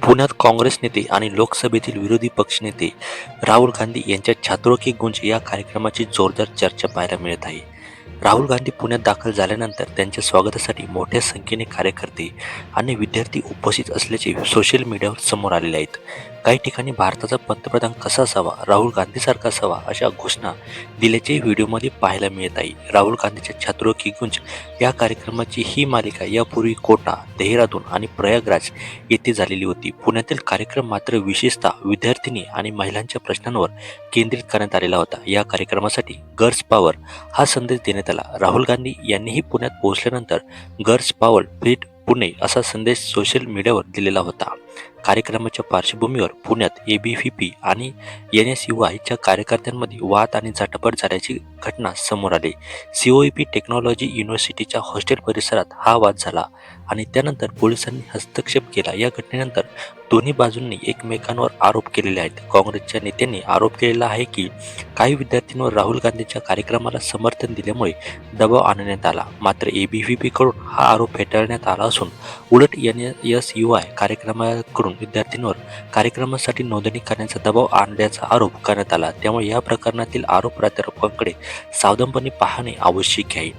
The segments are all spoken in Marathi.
पुण्यात काँग्रेस नेते आणि लोकसभेतील विरोधी पक्षनेते राहुल गांधी यांच्या छात्रों की गुंज या कार्यक्रमाची जोरदार चर्चा पाहायला मिळत आहे. राहुल गांधी पुण्यात दाखल झाल्यानंतर त्यांच्या स्वागतासाठी मोठ्या संख्येने कार्यकर्ते आणि विद्यार्थी उपस्थित असल्याचे सोशल मीडियावर समोर आलेले आहेत. काही ठिकाणी भारताचा पंतप्रधान कसा असावा, राहुल गांधीसारखा असावा अशा घोषणा दिल्याचे व्हिडिओमध्ये पाहायला मिळत आहे. राहुल गांधीच्या छात्रों की गुंज या कार्यक्रमाची ही मालिका यापूर्वी कोटा, देहरादून आणि प्रयागराज येथे झालेली होती. पुण्यातील कार्यक्रम मात्र विशेषतः विद्यार्थिनी आणि महिलांच्या प्रश्नांवर केंद्रित करण्यात आलेला होता. या कार्यक्रमासाठी गर्ल्स पॉवर हा संदेश देण्यात आला. राहुल गांधी यांनीही पुण्यात पोहोचल्यानंतर गर्ल्स पॉवर फिट पुणे असा संदेश सोशल मीडियावर दिलेला होता. कार्यक्रमाच्या पार्श्वभूमीवर पुण्यात एबीव्हीपी आणि एनएसयूआयच्या कार्यकर्त्यांमध्ये वाद आणि झटापट झाल्याची घटना समोर आली. सीओईपी टेक्नॉलॉजी युनिव्हर्सिटीच्या हॉस्टेल परिसरात हा वाद झाला आणि त्यानंतर पोलिसांनी हस्तक्षेप केला. या घटनेनंतर दोन्ही बाजूंनी एकमेकांवर आरोप केलेले आहेत. काँग्रेसच्या नेत्यांनी आरोप केलेला आहे की काही विद्यार्थ्यांवर राहुल गांधींच्या कार्यक्रमाला समर्थन दिल्यामुळे दबाव आणण्यात आला. मात्र एबीव्हीपीकडून हा आरोप फेटाळण्यात आला असून उलट एनएसयूआय कार्यक्रमाकडून विद्यार्थ्यांवर कार्यक्रमासाठी नोंदणी करण्याचा दबाव आणल्याचा आरोप करण्यात आला. त्यामुळे या प्रकरणातील आरोप प्रत्यारोपांकडे सावधानपणे पाहणे आवश्यक आहे.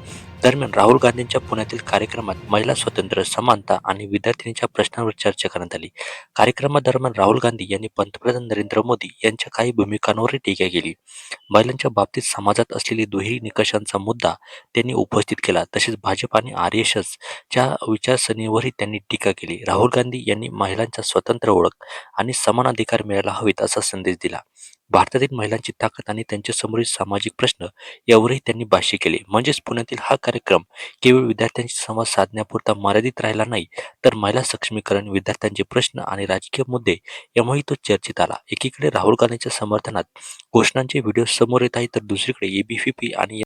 दरम्यान राहुल गांधींच्या पुण्यातील कार्यक्रमात महिला स्वातंत्र्य, समानता आणि विद्यार्थिनीच्या प्रश्नांवर चर्चा करण्यात आली. कार्यक्रमादरम्यान राहुल गांधी यांनी पंतप्रधान नरेंद्र मोदी यांच्या काही भूमिकांवरही टीका केली. महिलांच्या बाबतीत समाजात असलेली दुहेरी निकषांचा मुद्दा त्यांनी उपस्थित केला. तसेच भाजप आणि आरएसएसच्या विचारसरणीवरही त्यांनी टीका केली. राहुल गांधी यांनी महिलांच्या स्वतंत्र ओळख आणि समान अधिकार मिळायला हवेत असा संदेश दिला. भारतातील महिलांची ताकद आणि त्यांच्यासमोरील सामाजिक प्रश्न यावरही त्यांनी भाष्य केले. म्हणजेच पुण्यातील हा कार्यक्रम केवळ विद्यार्थ्यांशी संवाद साधण्यापुरता मर्यादित राहिला नाही, तर महिला सक्षमीकरण, विद्यार्थ्यांचे प्रश्न आणि राजकीय मुद्दे यामुळे तो चर्चेत आला. एकीकडे राहुल गांधींच्या समर्थनात घोषणांचे व्हिडिओ समोर येत आहेत, तर दुसरीकडे एबीव्हीपी आणि